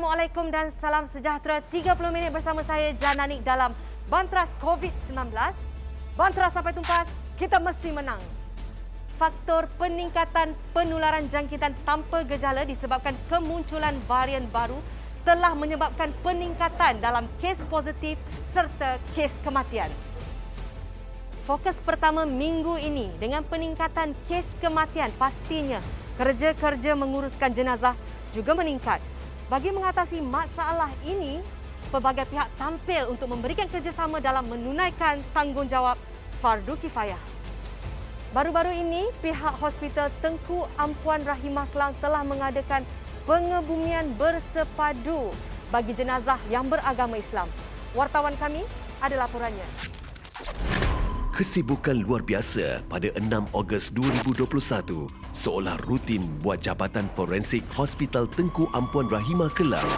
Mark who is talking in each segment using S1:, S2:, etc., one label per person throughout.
S1: Assalamualaikum dan salam sejahtera. 30 minit bersama saya Jananik dalam Bantras COVID-19. Bantras sampai tuntas, kita mesti menang. Faktor peningkatan penularan jangkitan tanpa gejala disebabkan kemunculan varian baru telah menyebabkan peningkatan dalam kes positif serta kes kematian. Fokus pertama minggu ini dengan peningkatan kes kematian, pastinya kerja-kerja menguruskan jenazah juga meningkat. Bagi mengatasi masalah ini, pelbagai pihak tampil untuk memberikan kerjasama dalam menunaikan tanggungjawab fardu kifayah. Baru-baru ini, pihak Hospital Tengku Ampuan Rahimah Kelang telah mengadakan pengebumian bersepadu bagi jenazah yang beragama Islam. Wartawan kami ada laporannya.
S2: Kesibukan luar biasa pada 6 Ogos 2021 seolah rutin buat Jabatan Forensik Hospital Tengku Ampuan Rahimah Kelang.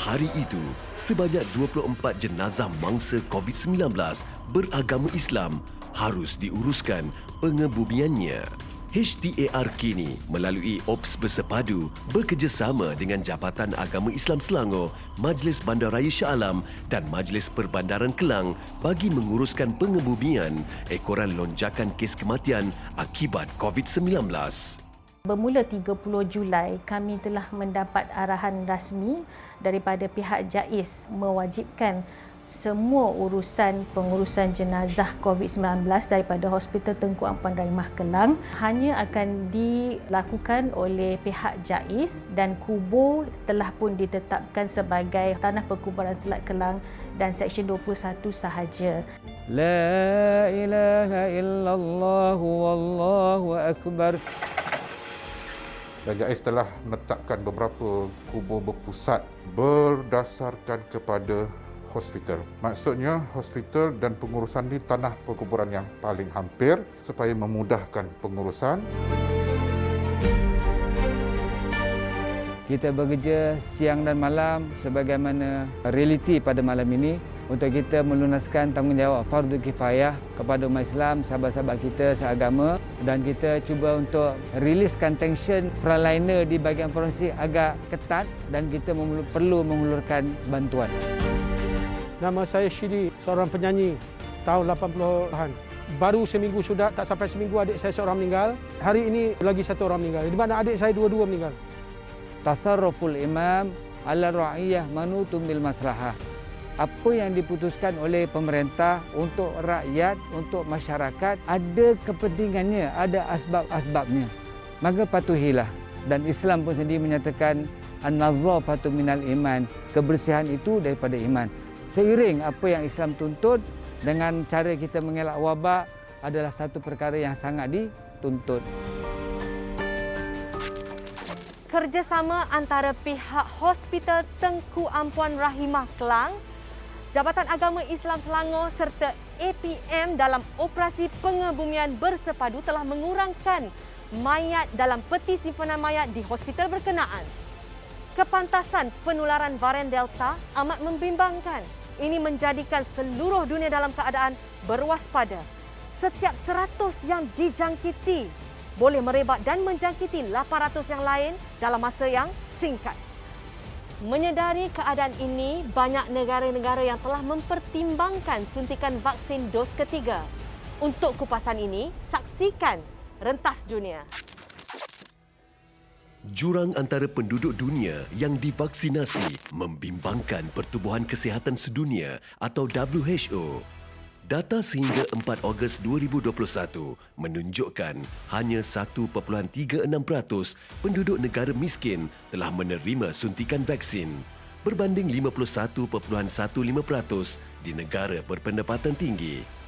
S2: Hari itu, sebanyak 24 jenazah mangsa COVID-19 beragama Islam harus diuruskan pengebumiannya. HTAR kini melalui Ops Bersepadu bekerjasama dengan Jabatan Agama Islam Selangor, Majlis Bandaraya Shah Alam dan Majlis Perbandaran Kelang bagi menguruskan pengebumian ekoran lonjakan kes kematian akibat COVID-19.
S3: Bermula 30 Julai, kami telah mendapat arahan rasmi daripada pihak JAIS mewajibkan semua pengurusan jenazah COVID-19 daripada Hospital Tengku Ampuan Rahimah Kelang hanya akan dilakukan oleh pihak JAIS dan kubur telah pun ditetapkan sebagai Tanah Perkuburan Selat Kelang dan Seksyen 21 sahaja.
S4: La ilaha illallah wallahu akbar.
S5: JAIS telah menetapkan beberapa kubur berpusat berdasarkan kepada hospital. Maksudnya hospital dan pengurusan di tanah perkuburan yang paling hampir supaya memudahkan pengurusan.
S4: Kita bekerja siang dan malam sebagaimana realiti pada malam ini untuk kita melunaskan tanggungjawab fardu kifayah kepada umat Islam, sahabat-sahabat kita seagama, dan kita cuba untuk riliskan tension frontliner di bahagian forensik agak ketat dan kita perlu mengulurkan bantuan.
S6: Nama saya Syidi, seorang penyanyi tahun 80-an. Baru seminggu sudah, tak sampai seminggu adik saya seorang meninggal. Hari ini lagi satu orang meninggal. Di mana adik saya dua-dua meninggal.
S4: Tasarruful imam ala ra'iyah manutum bil maslahah. Apa yang diputuskan oleh pemerintah untuk rakyat, untuk masyarakat, ada kepentingannya, ada asbab-asbabnya. Maka patuhilah. Dan Islam pun sendiri menyatakan an-nazafatu minal iman. Kebersihan itu daripada iman. Seiring apa yang Islam tuntut dengan cara kita mengelak wabak adalah satu perkara yang sangat dituntut.
S1: Kerjasama antara pihak Hospital Tengku Ampuan Rahimah Kelang, Jabatan Agama Islam Selangor serta APM dalam operasi pengebumian bersepadu telah mengurangkan mayat dalam peti simpanan mayat di hospital berkenaan. Kepantasan penularan varian Delta amat membimbangkan. Ini menjadikan seluruh dunia dalam keadaan berwaspada. Setiap 100 yang dijangkiti boleh merebak dan menjangkiti 800 yang lain dalam masa yang singkat. Menyedari keadaan ini, banyak negara-negara yang telah mempertimbangkan suntikan vaksin dos ketiga. Untuk kupasan ini, saksikan Rentas Dunia.
S2: Jurang antara penduduk dunia yang divaksinasi membimbangkan Pertubuhan Kesihatan Sedunia atau WHO. Data sehingga 4 Ogos 2021 menunjukkan hanya 1.36% penduduk negara miskin telah menerima suntikan vaksin berbanding 51.15% di negara berpendapatan tinggi.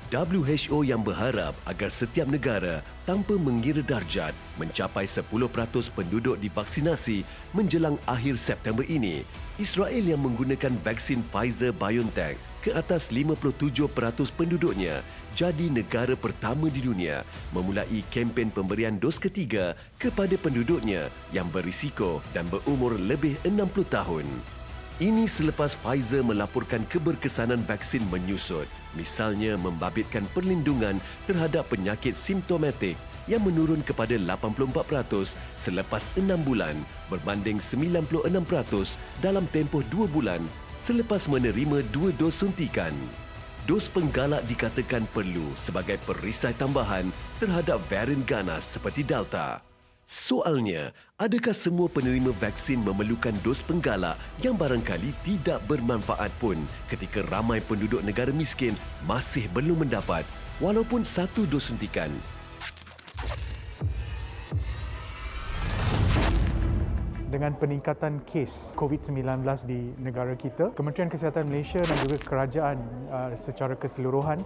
S2: WHO yang berharap agar setiap negara tanpa mengira darjat mencapai 10% penduduk divaksinasi menjelang akhir September ini. Israel yang menggunakan vaksin Pfizer-BioNTech ke atas 57% penduduknya jadi negara pertama di dunia memulai kempen pemberian dos ketiga kepada penduduknya yang berisiko dan berumur lebih 60 tahun. Ini selepas Pfizer melaporkan keberkesanan vaksin menyusut, misalnya membabitkan perlindungan terhadap penyakit simptomatik yang menurun kepada 84% selepas 6 bulan berbanding 96% dalam tempoh 2 bulan selepas menerima 2 dos suntikan. Dos penggalak dikatakan perlu sebagai perisai tambahan terhadap varian ganas seperti Delta. Soalnya, adakah semua penerima vaksin memerlukan dos penggalak yang barangkali tidak bermanfaat pun ketika ramai penduduk negara miskin masih belum mendapat walaupun 1 dos suntikan?
S7: Dengan peningkatan kes COVID-19 di negara kita, Kementerian Kesihatan Malaysia dan juga kerajaan secara keseluruhan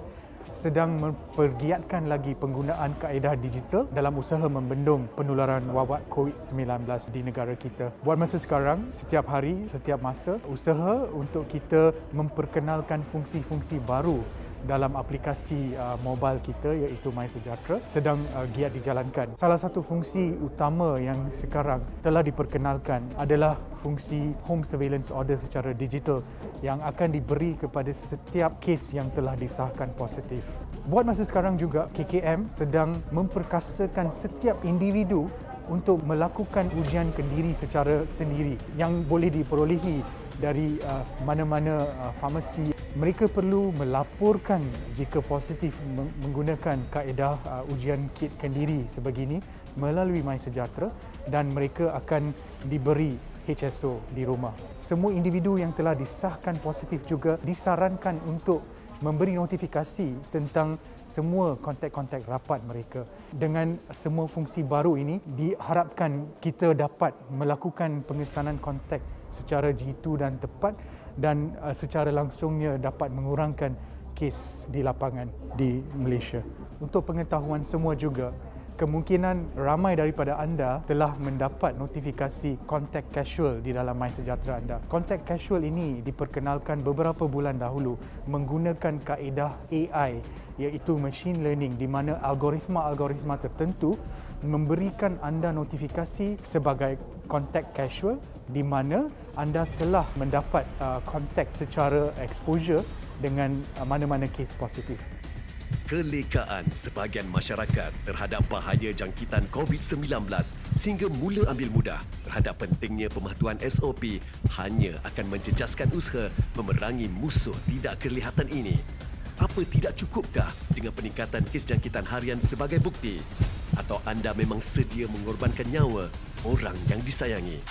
S7: sedang mempergiatkan lagi penggunaan kaedah digital dalam usaha membendung penularan wabak COVID-19 di negara kita. Buat masa sekarang, setiap hari, setiap masa, usaha untuk kita memperkenalkan fungsi-fungsi baru dalam aplikasi mobile kita iaitu MySejahtera sedang giat dijalankan. Salah satu fungsi utama yang sekarang telah diperkenalkan adalah fungsi home surveillance order secara digital yang akan diberi kepada setiap kes yang telah disahkan positif. Buat masa sekarang juga, KKM sedang memperkasakan setiap individu untuk melakukan ujian kendiri secara sendiri yang boleh diperolehi dari mana-mana farmasi. Mereka perlu melaporkan jika positif menggunakan kaedah ujian kit kendiri sebegini melalui MySejahtera dan mereka akan diberi HSO di rumah. Semua individu yang telah disahkan positif juga disarankan untuk memberi notifikasi tentang semua kontak-kontak rapat mereka. Dengan semua fungsi baru ini, diharapkan kita dapat melakukan pengesanan kontak secara jitu dan tepat dan secara langsungnya dapat mengurangkan kes di lapangan di Malaysia. Untuk pengetahuan semua juga, kemungkinan ramai daripada anda telah mendapat notifikasi kontak casual di dalam MySejahtera anda. Kontak casual ini diperkenalkan beberapa bulan dahulu menggunakan kaedah AI iaitu machine learning di mana algoritma-algoritma tertentu memberikan anda notifikasi sebagai kontak casual di mana anda telah mendapat kontak secara exposure dengan mana-mana kes positif.
S2: Kelekaan sebahagian masyarakat terhadap bahaya jangkitan COVID-19 sehingga mula ambil mudah terhadap pentingnya pematuhan SOP hanya akan menjejaskan usaha memerangi musuh tidak kelihatan ini. Apa tidak cukupkah dengan peningkatan kes jangkitan harian sebagai bukti? Atau anda memang sedia mengorbankan nyawa orang yang disayangi?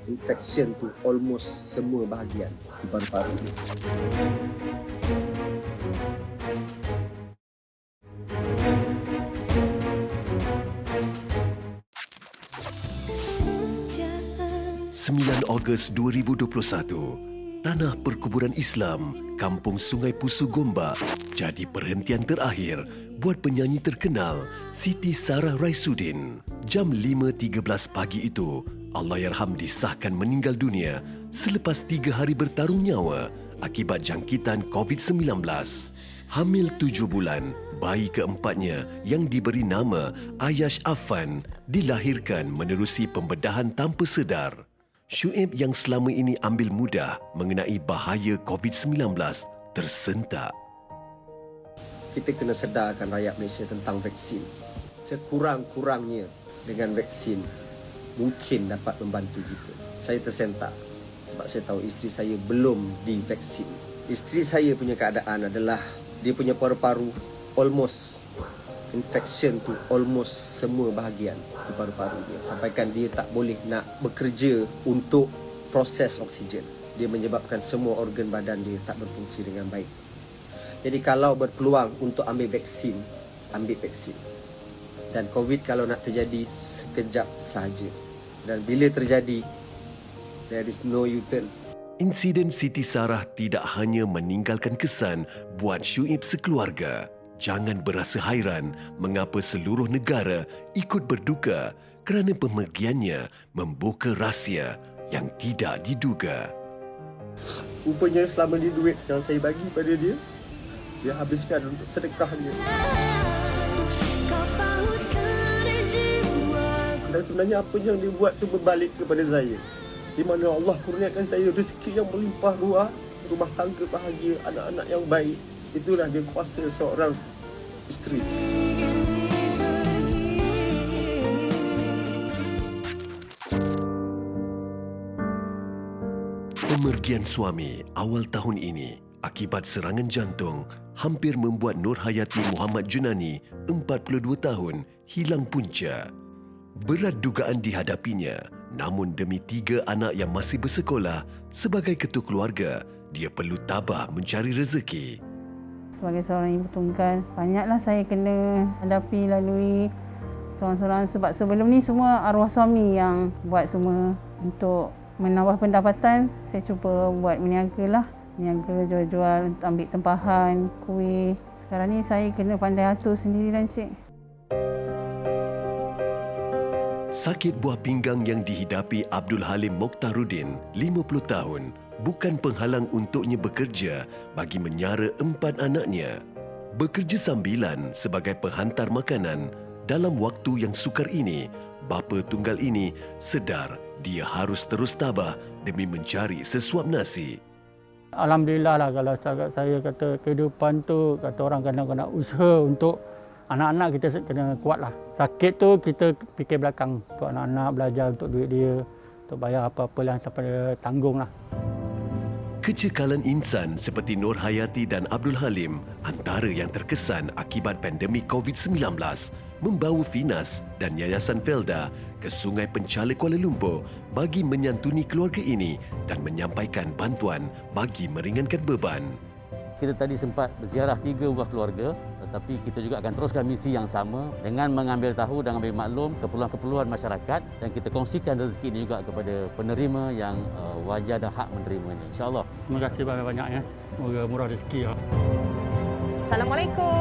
S8: Infection tu almost semua bahagian di paru-paru ni.
S2: Ogos 2021, Tanah Perkuburan Islam, Kampung Sungai Pusu Gombak jadi perhentian terakhir buat penyanyi terkenal Siti Sarah Raisuddin. Jam 5.13 pagi itu, Allahyarham disahkan meninggal dunia selepas 3 hari bertarung nyawa akibat jangkitan COVID-19. Hamil 7 bulan, bayi keempatnya yang diberi nama Ayash Affan dilahirkan menerusi pembedahan tanpa sedar. Syuib yang selama ini ambil mudah mengenai bahaya COVID-19 tersentak.
S8: Kita kena sedarkan rakyat Malaysia tentang vaksin. Sekurang-kurangnya dengan vaksin mungkin dapat membantu kita. Saya tersentak sebab saya tahu isteri saya belum divaksin. Isteri saya punya keadaan adalah dia punya paru-paru almost infection tu almost semua bahagian di paru-paru dia. Sampaikan dia tak boleh nak bekerja untuk proses oksigen. Dia menyebabkan semua organ badan dia tak berfungsi dengan baik. Jadi kalau berpeluang untuk ambil vaksin, ambil vaksin. Dan COVID kalau nak terjadi sekejap sahaja. Dan bila terjadi, there is no U-turn.
S2: Insiden Siti Sarah tidak hanya meninggalkan kesan buat Syuib sekeluarga. Jangan berasa hairan mengapa seluruh negara ikut berduka kerana pemergiannya membuka rahsia yang tidak diduga.
S8: Rupanya selama ni duit yang saya bagi pada dia, dia habiskan untuk sedekah dia. Dan sebenarnya apa yang dia buat tu berbalik kepada saya. Di mana Allah kurniakan saya rezeki yang melimpah ruah, rumah tangga bahagia, anak-anak yang baik. Itulah dia kuasa seorang isteri.
S2: Kemergian suami awal tahun ini akibat serangan jantung hampir membuat Nur Hayati Muhammad Junani, 42 tahun, hilang punca. Berat dugaan dihadapinya, namun demi 3 anak yang masih bersekolah, sebagai ketua keluarga, dia perlu tabah mencari rezeki.
S9: Sebagai seorang ibu tunggal, banyaklah saya kena hadapi lalui seorang-seorang sebab sebelum ni semua arwah suami yang buat semua. Untuk menambah pendapatan, saya cuba buat meniaga lah. Meniaga jual-jual, ambil tempahan, kuih. Sekarang ni saya kena pandai atur sendiri dan cik.
S2: Sakit buah pinggang yang dihidapi Abdul Halim Mokhtaruddin, 50 tahun, bukan penghalang untuknya bekerja bagi menyara 4 anaknya. Bekerja sambilan sebagai penghantar makanan, dalam waktu yang sukar ini, bapa tunggal ini sedar dia harus terus tabah demi mencari sesuap nasi.
S10: Alhamdulillah lah kalau saya kata kehidupan tu, kata orang kena usaha untuk anak-anak kita kena kuat lah. Sakit tu kita fikir belakang untuk anak-anak belajar untuk duit dia, untuk bayar apa-apa yang sampai dia tanggung lah.
S2: Kecekalan insan seperti Nur Hayati dan Abdul Halim antara yang terkesan akibat pandemik COVID-19 membawa Finas dan Yayasan Felda ke Sungai Penchala Kuala Lumpur bagi menyantuni keluarga ini dan menyampaikan bantuan bagi meringankan beban.
S11: Kita tadi sempat berziarah 3 buah keluarga, tetapi kita juga akan teruskan misi yang sama dengan mengambil tahu dan mengambil maklum keperluan-keperluan masyarakat dan kita kongsikan rezeki ini juga kepada penerima yang wajar dan hak menerimanya. InsyaAllah.
S10: Terima kasih banyak-banyak ya. Semoga murah rezeki.
S1: Assalamualaikum.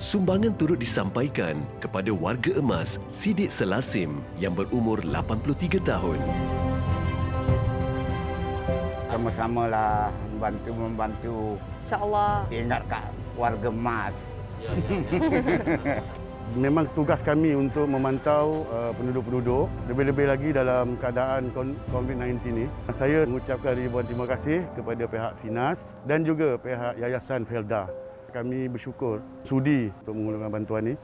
S2: Sumbangan turut disampaikan kepada warga emas Sidik Selasim yang berumur 83 tahun.
S12: Sama-sama lah membantu.
S1: InsyaAllah.
S12: Ingat kat warga emas.
S13: Memang tugas kami untuk memantau penduduk-penduduk, lebih-lebih lagi dalam keadaan COVID-19 ini. Saya mengucapkan ribuan terima kasih kepada pihak Finas dan juga pihak Yayasan Felda. Kami bersyukur sudi untuk mengulurkan bantuan ini.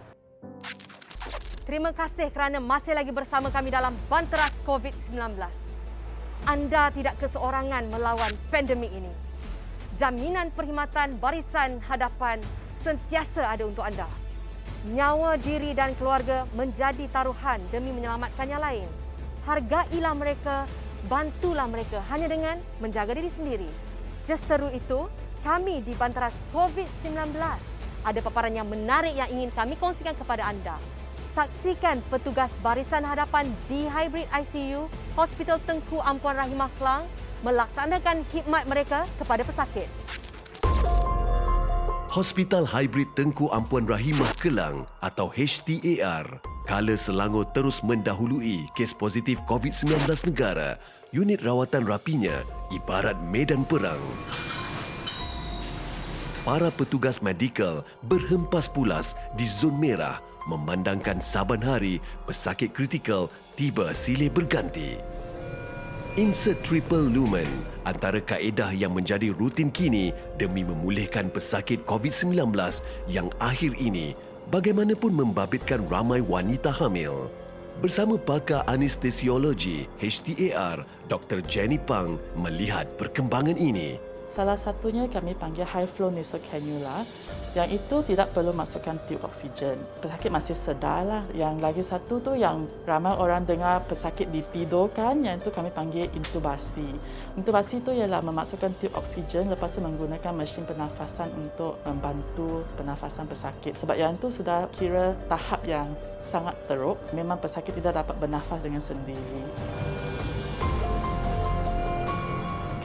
S1: Terima kasih kerana masih lagi bersama kami dalam Banteras COVID-19. Anda tidak keseorangan melawan pandemik ini. Jaminan perkhidmatan Barisan Hadapan sentiasa ada untuk anda. Nyawa diri dan keluarga menjadi taruhan demi menyelamatkan yang lain. Hargailah mereka, bantulah mereka hanya dengan menjaga diri sendiri. Justeru itu, kami di Banteras COVID-19 ada paparan yang menarik yang ingin kami kongsikan kepada anda. Saksikan petugas Barisan Hadapan di Hybrid ICU Hospital Tengku Ampuan Rahimah Kelang melaksanakan khidmat mereka kepada pesakit.
S2: Hospital Hybrid Tengku Ampuan Rahimah Kelang atau HTAR kala Selangor terus mendahului kes positif COVID-19 negara, unit rawatan rapinya ibarat medan perang. Para petugas medikal berhempas pulas di zon merah memandangkan saban hari pesakit kritikal tiba silih berganti. Insert triple lumen antara kaedah yang menjadi rutin kini demi memulihkan pesakit COVID-19 yang akhir ini bagaimanapun membabitkan ramai wanita hamil. Bersama pakar anestesiologi HTAR, Dr. Jenny Pang melihat perkembangan ini.
S14: Salah satunya kami panggil high flow nasal cannula yang itu tidak perlu masukkan tiub oksigen. Pesakit masih sedarlah. Yang lagi satu tu yang ramai orang dengar pesakit ditidurkan, yang itu kami panggil intubasi. Intubasi itu ialah memasukkan tiub oksigen lepas itu menggunakan mesin pernafasan untuk membantu pernafasan pesakit. Sebab yang itu sudah kira tahap yang sangat teruk. Memang pesakit tidak dapat bernafas dengan sendiri.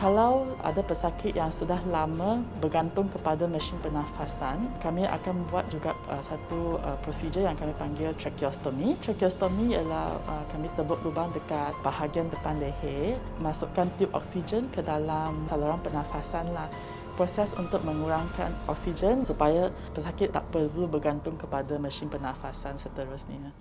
S14: Kalau ada pesakit yang sudah lama bergantung kepada mesin pernafasan, kami akan buat juga satu prosedur yang kami panggil tracheostomy. Tracheostomy ialah kami tebuk lubang dekat bahagian depan leher, masukkan tiub oksigen ke dalam saluran pernafasan lah. Proses untuk mengurangkan oksigen supaya pesakit tak perlu bergantung kepada mesin pernafasan seterusnya.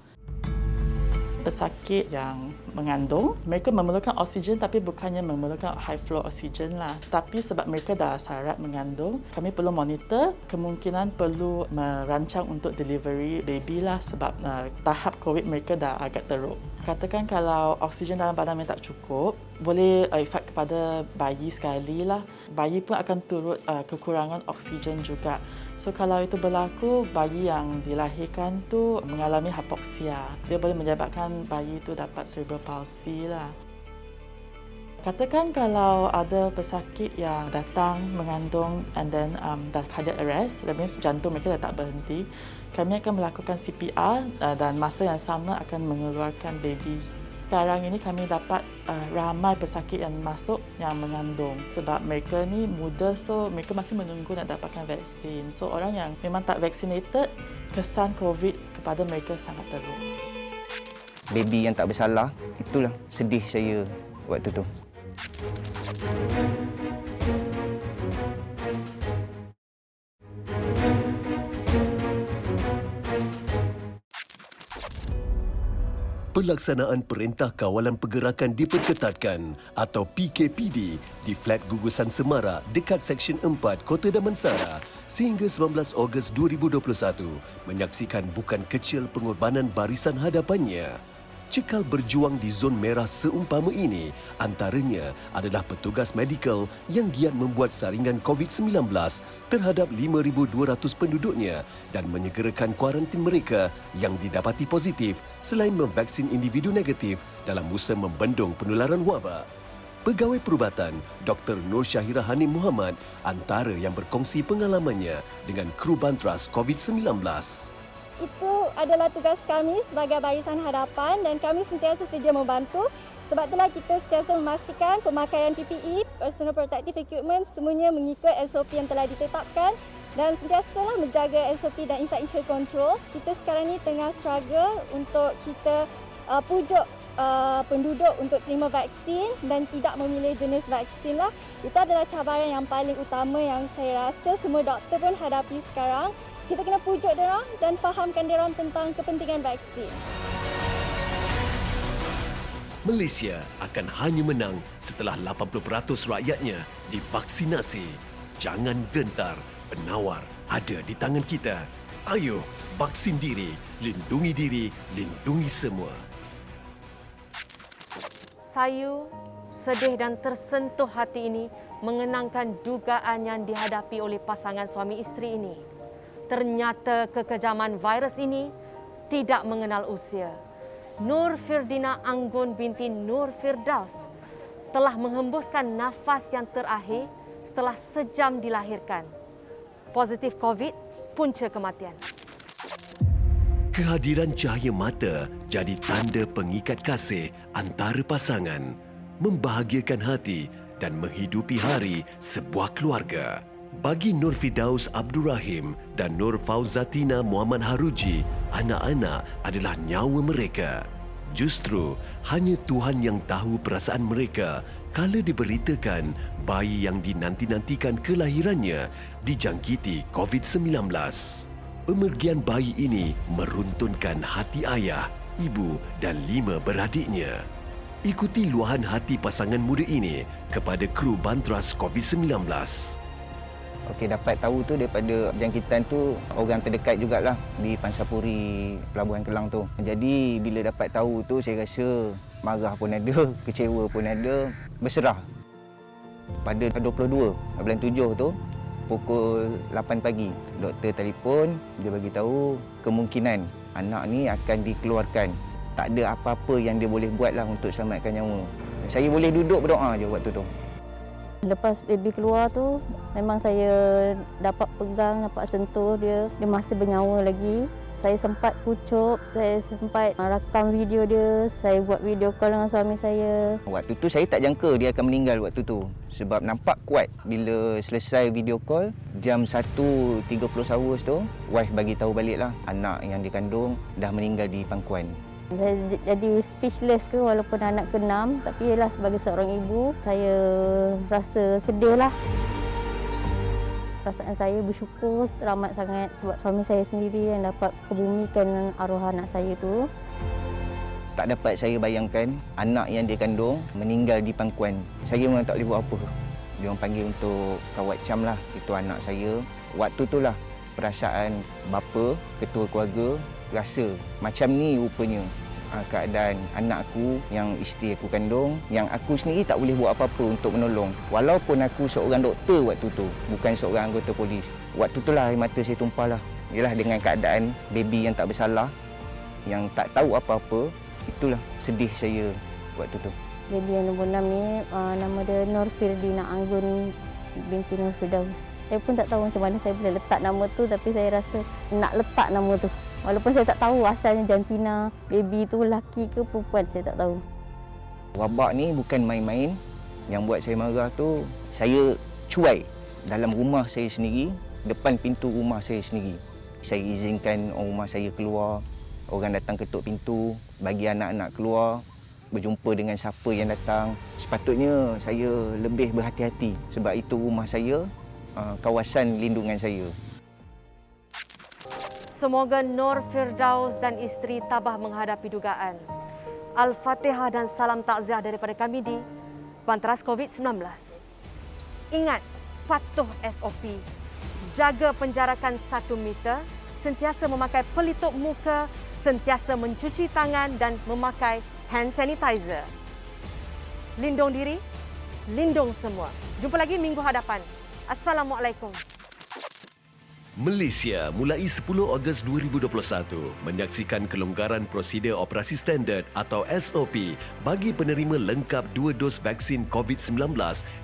S14: Pesakit yang mengandung, mereka memerlukan oksigen tapi bukannya memerlukan high flow oksigen lah. Tapi sebab mereka dah syarat mengandung, kami perlu monitor, kemungkinan perlu merancang untuk delivery baby lah sebab tahap COVID mereka dah agak teruk. Katakan kalau oksigen dalam badan memang tak cukup, boleh efek kepada bayi sekali lah. Bayi pun akan turut kekurangan oksigen juga. So kalau itu berlaku, bayi yang dilahirkan tu mengalami hipoksia. Dia boleh menyebabkan bayi itu dapat cerebral palsy lah. Katakan kalau ada pesakit yang datang mengandung and then dah cardiac arrest, that means jantung mereka dah tak berhenti, kami akan melakukan CPR dan masa yang sama akan mengeluarkan baby. Sekarang ini kami dapat ramai pesakit yang masuk yang mengandung sebab mereka ni muda, so mereka masih menunggu nak dapatkan vaksin. So orang yang memang tak vaccinated, kesan COVID kepada mereka sangat teruk.
S15: Baby yang tak bersalah, itulah sedih saya waktu tu.
S2: Pelaksanaan Perintah Kawalan Pergerakan diperketatkan atau PKPD di Flat Gugusan Semarak dekat Seksyen 4 Kota Damansara sehingga 19 Ogos 2021 menyaksikan bukan kecil pengorbanan barisan hadapannya. Cekal berjuang di zon merah seumpama ini antaranya adalah petugas medikal yang giat membuat saringan COVID-19 terhadap 5,200 penduduknya dan menyegerakan kuarantin mereka yang didapati positif selain memvaksin individu negatif dalam usaha membendung penularan wabak. Pegawai Perubatan Dr. Nur Syahira Hanim Muhammad antara yang berkongsi pengalamannya dengan kru Bantras COVID-19.
S16: Itu adalah tugas kami sebagai barisan hadapan dan kami sentiasa sedia membantu. Sebab itulah kita sentiasa memastikan pemakaian PPE, Personal Protective Equipment, semuanya mengikut SOP yang telah ditetapkan dan sentiasalah menjaga SOP dan infection control. Kita sekarang ni tengah struggle untuk kita pujuk penduduk untuk terima vaksin dan tidak memilih jenis vaksin lah. Itu adalah cabaran yang paling utama yang saya rasa semua doktor pun hadapi sekarang. Kita kena pujuk diorang dan fahamkan diorang tentang kepentingan vaksin.
S2: Malaysia akan hanya menang setelah 80% rakyatnya divaksinasi. Jangan gentar, penawar ada di tangan kita. Ayo, vaksin diri, lindungi semua.
S1: Saya sedih dan tersentuh hati ini mengenangkan dugaan yang dihadapi oleh pasangan suami isteri ini. Ternyata kekejaman virus ini tidak mengenal usia. Nur Firdina Anggun binti Nur Firdaus telah menghembuskan nafas yang terakhir setelah sejam dilahirkan. Positif COVID, punca kematian.
S2: Kehadiran cahaya mata jadi tanda pengikat kasih antara pasangan, membahagiakan hati dan menghidupi hari sebuah keluarga. Bagi Nur Firdaus Abdul Rahim dan Nur Fauzatina Muhammad Haruji, anak-anak adalah nyawa mereka. Justru hanya Tuhan yang tahu perasaan mereka kala diberitakan bayi yang dinanti-nantikan kelahirannya dijangkiti COVID-19. Pemergian bayi ini meruntunkan hati ayah, ibu dan 5 beradiknya. Ikuti luahan hati pasangan muda ini kepada kru Bantras COVID-19.
S15: Okey, dapat tahu tu daripada jangkitan tu orang terdekat jugalah di Pansapuri, Pelabuhan Kelang tu. Jadi bila dapat tahu tu saya rasa marah pun ada, kecewa pun ada, berserah. Pada 22 bulan 7 tu pukul 8 pagi, doktor telefon, dia bagi tahu kemungkinan anak ni akan dikeluarkan. Tak ada apa-apa yang dia boleh buatlah untuk selamatkan nyawa. Saya boleh duduk berdoa je waktu tu.
S16: Lepas baby keluar tu, memang saya dapat pegang, dapat sentuh dia. Dia masih bernyawa lagi. Saya sempat pucuk, saya sempat rakam video dia. Saya buat video call dengan suami saya.
S15: Waktu tu saya tak jangka dia akan meninggal waktu tu. Sebab nampak kuat. Bila selesai video call, jam 1.30 hours tu, wife bagi tahu baliklah anak yang dikandung dah meninggal di pangkuan.
S16: Saya jadi speechless ke walaupun anak ke-6, tapi ialah sebagai seorang ibu, saya rasa sedih lah. Perasaan saya bersyukur teramat sangat sebab suami saya sendiri yang dapat kebumikan arwah anak saya tu.
S15: Tak dapat saya bayangkan anak yang dia kandung meninggal di pangkuan. Saya memang tak boleh buat apa. Dia orang panggil untuk kawat cam lah, itu anak saya. Waktu tu lah perasaan bapa, ketua keluarga rasa macam ni rupanya keadaan anakku yang isteri aku kandung, yang aku sendiri tak boleh buat apa-apa untuk menolong. Walaupun aku seorang doktor waktu tu, bukan seorang anggota polis. Waktu tu lah air mata saya tumpah lah. Yalah, dengan keadaan baby yang tak bersalah, yang tak tahu apa-apa, itulah sedih saya waktu tu.
S17: Baby yang nombor 6 ni nama dia Nur Firdina Anggun binti Nur Firdaus. Saya pun tak tahu macam mana saya boleh letak nama tu, tapi saya rasa nak letak nama tu. Walaupun saya tak tahu asalnya jantina, baby tu lelaki ke perempuan, saya tak tahu.
S15: Wabak ni bukan main-main. Yang buat saya marah tu, saya cuai dalam rumah saya sendiri, depan pintu rumah saya sendiri. Saya izinkan orang rumah saya keluar, orang datang ketuk pintu, bagi anak-anak keluar, berjumpa dengan siapa yang datang. Sepatutnya saya lebih berhati-hati sebab itu rumah saya, kawasan lindungan saya.
S1: Semoga Nur Firdaus dan isteri tabah menghadapi dugaan. Al-Fatihah dan salam takziah daripada kami di Banteras COVID-19. Ingat, patuh SOP. Jaga penjarakan 1 meter, sentiasa memakai pelitup muka, sentiasa mencuci tangan dan memakai hand sanitizer. Lindung diri, lindung semua. Jumpa lagi minggu hadapan. Assalamualaikum.
S2: Malaysia mulai 10 Ogos 2021 menyaksikan kelonggaran prosedur operasi standard atau SOP bagi penerima lengkap 2 dos vaksin COVID-19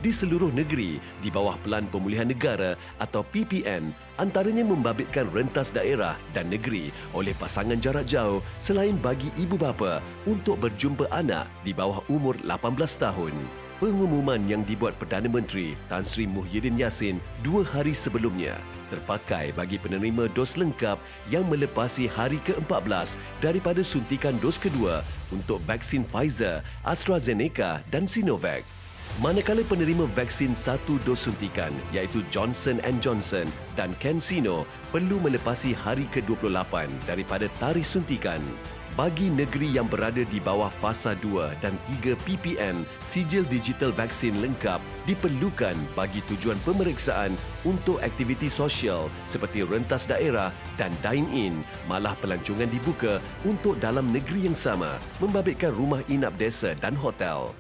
S2: di seluruh negeri di bawah Pelan Pemulihan Negara atau PPN, antaranya membabitkan rentas daerah dan negeri oleh pasangan jarak jauh selain bagi ibu bapa untuk berjumpa anak di bawah umur 18 tahun. Pengumuman yang dibuat Perdana Menteri Tan Sri Muhyiddin Yassin 2 hari sebelumnya terpakai bagi penerima dos lengkap yang melepasi hari ke-14 daripada suntikan dos kedua untuk vaksin Pfizer, AstraZeneca dan Sinovac. Manakala penerima vaksin 1 dos suntikan iaitu Johnson & Johnson dan CanSino perlu melepasi hari ke-28 daripada tarikh suntikan. Bagi negeri yang berada di bawah fasa 2 dan 3 PPN, sijil digital vaksin lengkap diperlukan bagi tujuan pemeriksaan untuk aktiviti sosial seperti rentas daerah dan dine-in, malah pelancongan dibuka untuk dalam negeri yang sama, membabitkan rumah inap desa dan hotel.